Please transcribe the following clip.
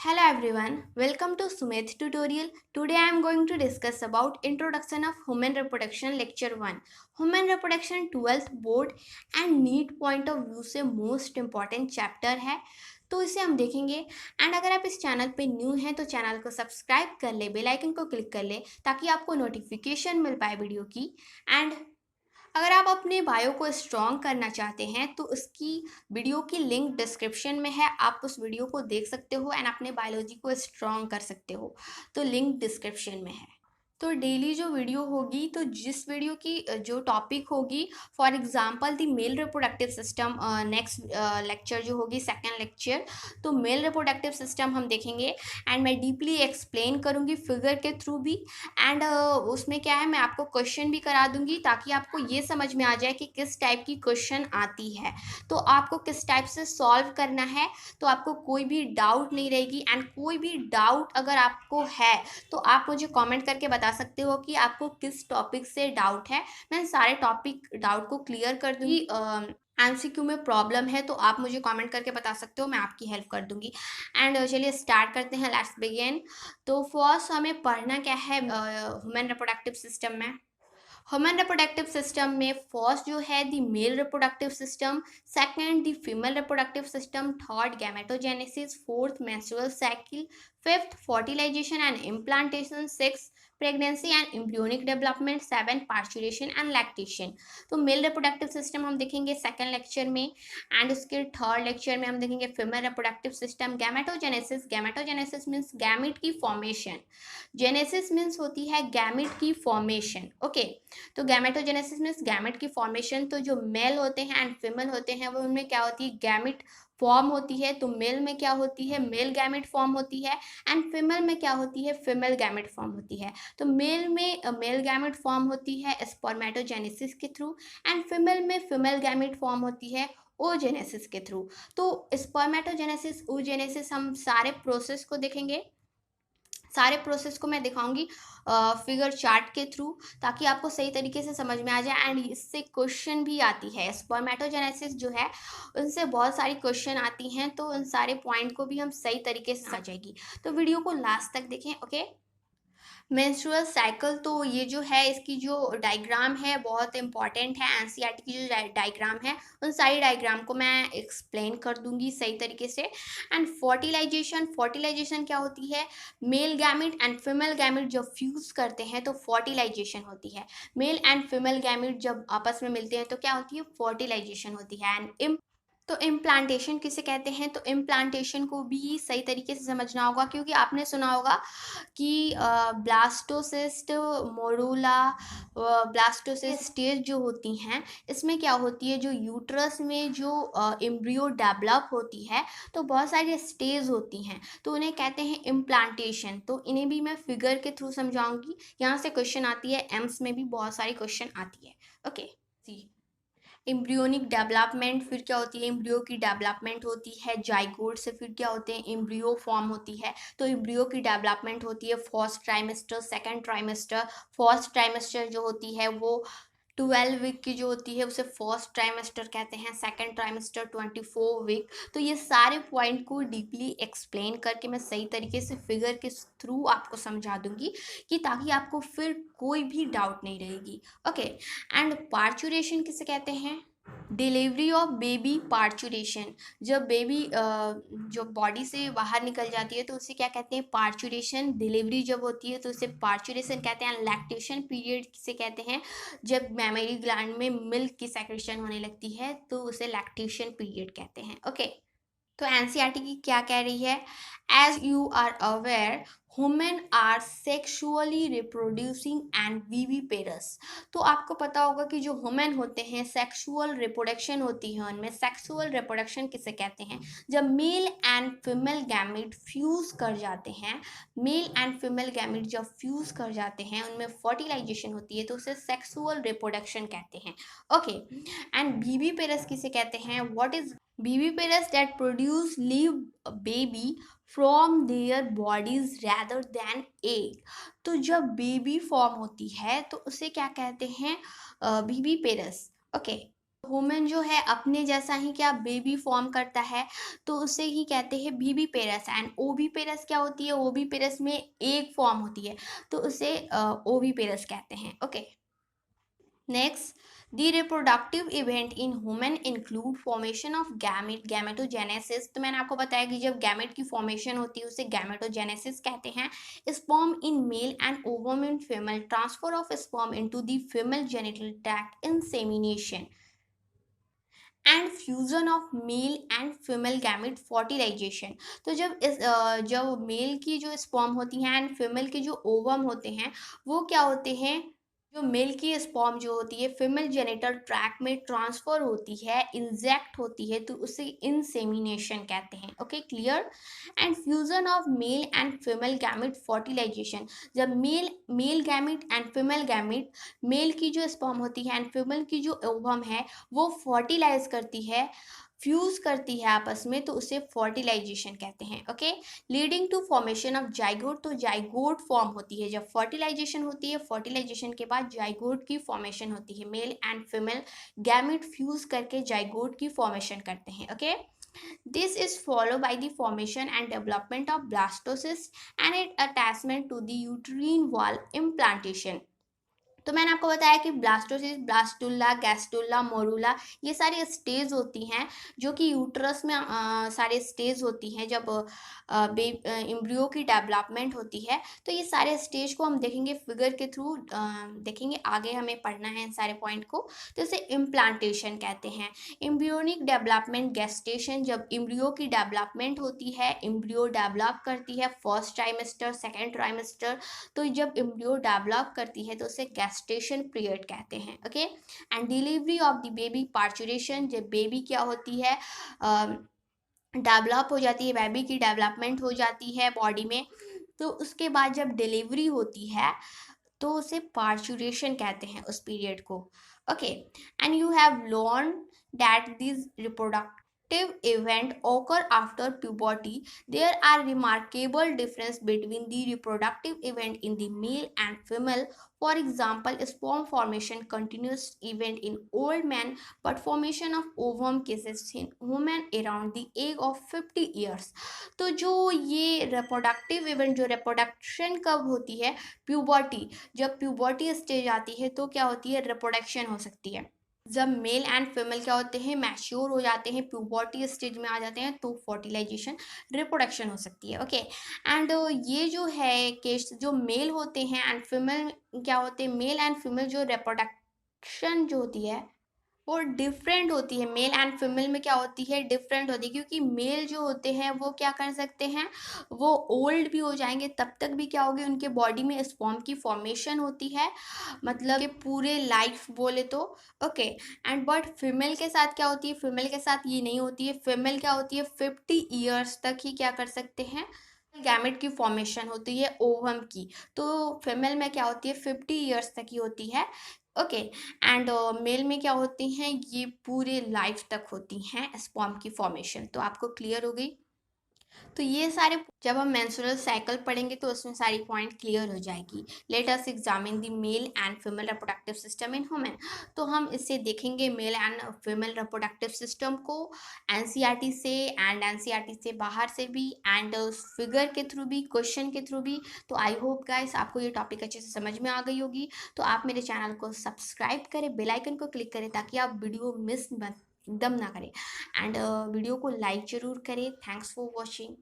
Hello everyone, welcome to Sumit tutorial. Today I am going to discuss about Introduction of Human Reproduction Lecture 1. Human Reproduction 12th board and NEET point of view से most important chapter है, तो इसे हम देखेंगे। And अगर आप इस channel पे न्यू हैं तो चैनल को सब्सक्राइब कर ले, बेल आइकन को क्लिक कर ले ताकि आपको नोटिफिकेशन मिल पाए वीडियो की। एंड अगर आप अपने बायो को स्ट्रॉन्ग करना चाहते हैं तो उसकी वीडियो की लिंक डिस्क्रिप्शन में है, आप उस वीडियो को देख सकते हो एंड अपने बायोलॉजी को स्ट्रॉन्ग कर सकते हो, तो लिंक डिस्क्रिप्शन में है। तो डेली जो वीडियो होगी, तो जिस वीडियो की जो टॉपिक होगी, for example the male reproductive system, next lecture जो होगी सेकेंड लेक्चर, तो मेल रिप्रोडक्टिव सिस्टम हम देखेंगे एंड मैं डीपली एक्सप्लेन करूँगी फिगर के थ्रू भी। एंड उसमें क्या है, मैं आपको क्वेश्चन भी करा दूंगी ताकि आपको ये समझ में आ जाए कि किस टाइप की क्वेश्चन आती है, तो आपको किस टाइप से सॉल्व करना है, तो आपको कोई भी डाउट नहीं रहेगी। एंड कोई भी डाउट अगर आपको है तो आप मुझे कमेंट करके बता सकते हो कि आपको किस टॉपिक से डाउट है, मैं सारे टॉपिक डाउट को क्लियर कर दूंगी। एमसीक्यू में प्रॉब्लम है तो आप मुझे कमेंट करके बता सकते हो, मैं आपकी हेल्प कर दूंगी। एंड चलिए स्टार्ट करते हैं, लेट्स बिगिन। तो फर्स्ट हमें पढ़ना क्या है ह्यूमन रिप्रोडक्टिव सिस्टम में। ह्यूमन रिप्रोडक्टिव सिस्टम में फर्स्ट जो है the male reproductive system, second the female reproductive system, third gametogenesis, fourth menstrual cycle, fifth fertilisation and implantation, six pregnancy and embryonic development, seven parturition and lactation. तो male reproductive system हम देखेंगे second lecture में। And उसके third lecture में हम देखेंगे female reproductive system, gametogenesis. Gametogenesis means gamete की formation, genesis means होती है गैमिट की फॉर्मेशन। ओके, तो गैमेटोजेनेसिस मीन्स गैमिट की फॉर्मेशन। तो जो मेल होते हैं एंड फीमेल होते हैं वो उनमें क्या होती है, गैमिट फॉर्म होती है। तो मेल में क्या होती है, मेल गैमिट फॉर्म होती है, एंड फीमेल में क्या होती है, फीमेल गैमिट फॉर्म होती है। तो मेल में मेल गैमिट फॉर्म होती है स्पर्मेटोजेनेसिस के थ्रू, एंड फीमेल में फीमेल गैमिट फॉर्म होती है ओजेनेसिस के थ्रू। तो स्पर्मेटोजेनेसिस, ओजेनेसिस, हम सारे प्रोसेस को देखेंगे, सारे प्रोसेस को मैं दिखाऊंगी फिगर चार्ट के थ्रू ताकि आपको सही तरीके से समझ में आ जाए। एंड इससे क्वेश्चन भी आती है, स्पर्मेटोजेनेसिस जो है उनसे बहुत सारी क्वेश्चन आती हैं, तो उन सारे पॉइंट को भी हम सही तरीके से आ जाएगी। तो वीडियो को लास्ट तक देखें। ओके, मेंस्ट्रुअल साइकिल, तो ये जो है इसकी जो डायग्राम है बहुत इंपॉर्टेंट है। एनसीईआरटी की जो डायग्राम है उन सारी डायग्राम को मैं एक्सप्लेन कर दूंगी सही तरीके से। एंड फर्टिलाइजेशन, फर्टिलाइजेशन क्या होती है, male gamete and female gamete जब फ्यूज करते हैं तो फर्टिलाइजेशन होती है। मेल एंड फीमेल गैमिट जब आपस में मिलते हैं तो क्या होती है, फर्टिलाइजेशन होती है। एंड तो इम्प्लांटेशन किसे कहते हैं, तो इम्प्लांटेशन को भी सही तरीके से समझना होगा, क्योंकि आपने सुना होगा कि ब्लास्टोसिस्ट, मोरूला, ब्लास्टोसिस्ट स्टेज जो होती हैं, इसमें क्या होती है, जो यूट्रस में जो एम्ब्रियो डेवलप होती है तो बहुत सारी स्टेज होती हैं, तो उन्हें कहते हैं इम्प्लांटेशन। तो इन्हें भी मैं फिगर के थ्रू समझाऊंगी, यहाँ से क्वेश्चन आती है, एम्स में भी बहुत सारी क्वेश्चन आती है। ओके, सी एम्ब्रियोनिक डेवलपमेंट, फिर क्या होती है, एम्ब्रियो की डेवलपमेंट होती है जाइगोट से, फिर क्या होते हैं, एम्ब्रियो फॉर्म होती है। तो एम्ब्रियो की डेवलपमेंट होती है first trimester, second trimester. First trimester जो होती है वो 12 वीक की जो होती है उसे फर्स्ट ट्राइमेस्टर कहते हैं, सेकंड ट्राइमेस्टर 24 वीक। तो ये सारे पॉइंट को डीपली एक्सप्लेन करके मैं सही तरीके से फिगर के थ्रू आपको समझा दूंगी कि ताकि आपको फिर कोई भी डाउट नहीं रहेगी। ओके, एंड पार्चुरेशन किसे कहते हैं, डिलीवरी ऑफ बेबी पार्चुरेशन। जब बेबी जो बॉडी से बाहर निकल जाती है तो उसे क्या कहते हैं, पार्चुरेशन। डिलीवरी जब होती है तो उसे पार्चुरेशन कहते हैं। लैक्टेशन पीरियड किसे कहते हैं, जब मैमरी ग्लैंड में मिल्क की सेक्रेशन होने लगती है तो उसे लैक्टेशन पीरियड कहते हैं। ओके, तो एनसीईआरटी की क्या कह रही है, as you are aware women are sexually reproducing and viviparous. तो आपको पता होगा कि जो वुमेन होते हैं सेक्सुअल रिप्रोडक्शन होती है उनमें। सेक्सुअल रिप्रोडक्शन किसे कहते हैं, जब mail and female gamete fuse कर जाते हैं, मेल एंड फीमेल गैमिट जब फ्यूज कर जाते हैं उनमें फर्टिलाइजेशन होती है तो उसे सेक्सुअल रिप्रोडक्शन कहते हैं। ओके, एंड विविपेरस किसे कहते हैं, what is viviparous that produce live baby from their bodies rather than egg। तो जब बेबी फॉर्म होती है तो उसे क्या कहते हैं, विविपेरस। ओके, वुमेन जो है अपने जैसा ही क्या बेबी फॉर्म करता है, तो उसे ही कहते हैं बीबी पेरस। एंड ओवी पेरस क्या होती है, ओवी पेरस में एक फॉर्म होती है, तो उसे ओवी पेरस कहते हैं। Okay, next, the reproductive event in human include formation of gamete, gametogenesis. तो मैंने आपको बताया कि जब गैमेट की फॉर्मेशन होती है उसे गैमेटोजेनेसिस कहते हैं। Sperm in male and ovum in female, transfer of sperm into the female genital tract, insemination and fusion of male and female gamete, fertilisation. तो जब मेल की जो स्पर्म होती हैं एंड फीमेल के जो ओवम होते हैं, वो क्या होते हैं, जो मेल की स्पर्म जो होती है फीमेल जेनिटल ट्रैक्ट में ट्रांसफर होती है, इंजेक्ट होती है, तो उसे इंसेमिनेशन कहते हैं। Okay, clear. And fusion of male and female gamete, fertilization. जब male gamete and female gamete, male की जो स्पर्म होती है एंड फीमेल की जो ओवम है, वो फर्टिलाइज करती है, फ्यूज करती है आपस में, तो उसे फर्टिलाइजेशन कहते हैं। Okay, leading to formation of zygote. तो जाइगोट फॉर्म होती है जब फर्टिलाइजेशन होती है, फर्टिलाइजेशन के बाद जाइगोट की फॉर्मेशन होती है, mail and female gamete fuse करके जाइगोट की फॉर्मेशन करते हैं। Okay, this is followed by the formation and development of blastocyst and its attachment to the uterine wall, implantation। तो मैंने आपको बताया कि ब्लास्टोसिस, ब्लास्टुला, गैस्टुला, मोरूला, ये सारी स्टेज होती हैं जो कि यूट्रस में सारे स्टेज होती हैं जब एम्ब्रियो की डेवलपमेंट होती है। तो ये सारे स्टेज को हम देखेंगे फिगर के थ्रू, देखेंगे, आगे हमें पढ़ना है इन सारे पॉइंट को। तो इसे इम्प्लांटेशन कहते हैं। Embryonic development, gestation. जब एम्ब्रियो की डेवलपमेंट होती है, एम्ब्रियो डेवलप करती है फर्स्ट ट्राइमेस्टर, सेकेंड ट्राइमेस्टर, तो जब एम्ब्रियो डेवलप करती है तो उसे गेस्टेशन पीरियड कहते हैं। Okay, and delivery of the baby, parturition. जब बेबी क्या होती है, डेवलप हो जाती है, बेबी की डेवलपमेंट हो जाती है बॉडी में, तो उसके बाद जब डिलीवरी होती है तो उसे पार्चुरेशन कहते हैं उस पीरियड को। Okay, and you have learn that this reproductive event occur after puberty. There are remarkable difference between the reproductive event in the male and female. For example, sperm formation continuous event in old men, but formation of ovum cases in women around the age of 50 years. तो जो ये reproductive event, जो reproduction कब होती है, puberty. जब puberty stage आती है तो क्या होती है, रिप्रोडक्शन हो सकती है। जब मेल एंड फीमेल क्या होते हैं, मैच्योर हो जाते हैं, प्यूबर्टी स्टेज में आ जाते हैं, तो फर्टिलाइजेशन, रिप्रोडक्शन हो सकती है। ओके, एंड ये जो है केस, जो मेल होते हैं एंड फीमेल क्या होते हैं, मेल एंड फीमेल जो रिप्रोडक्शन जो होती है वो डिफरेंट होती है। मेल एंड फीमेल में क्या होती है, डिफरेंट होती है, क्योंकि मेल जो होते हैं वो क्या कर सकते हैं, वो ओल्ड भी हो जाएंगे, तब तक भी क्या होगी, उनके बॉडी में स्पर्म की फॉर्मेशन होती है, मतलब कि पूरे लाइफ बोले तो। ओके, एंड बट फीमेल के साथ क्या होती है, फीमेल के साथ ये नहीं होती है। फीमेल क्या होती है, 50 ईयर्स तक ही क्या कर सकते हैं, गैमेट की फॉर्मेशन होती है ओवम की। तो फीमेल में क्या होती है, 50 ईयर्स तक ही होती है। ओके, एंड मेल में क्या होती हैं, ये पूरे लाइफ तक होती हैं स्पर्म की फॉर्मेशन। तो आपको क्लियर हो गई। तो ये सारे जब हम मेंस्ट्रुअल साइकिल पढ़ेंगे तो उसमें सारी पॉइंट क्लियर हो जाएगी। Let us examine the mail and female reproductive system in human. तो हम इससे देखेंगे mail and female reproductive system को एनसीईआरटी से एंड एनसीईआरटी से बाहर से भी, एंड फिगर के थ्रू भी, क्वेश्चन के थ्रू भी। तो आई होप गाइस आपको ये टॉपिक अच्छे से समझ में आ गई होगी। तो आप मेरे चैनल को सब्सक्राइब करें, बेल आइकन को क्लिक करें, ताकि आप वीडियो मिस एकदम ना करें, एंड वीडियो को लाइक ज़रूर करें। Thanks for watching.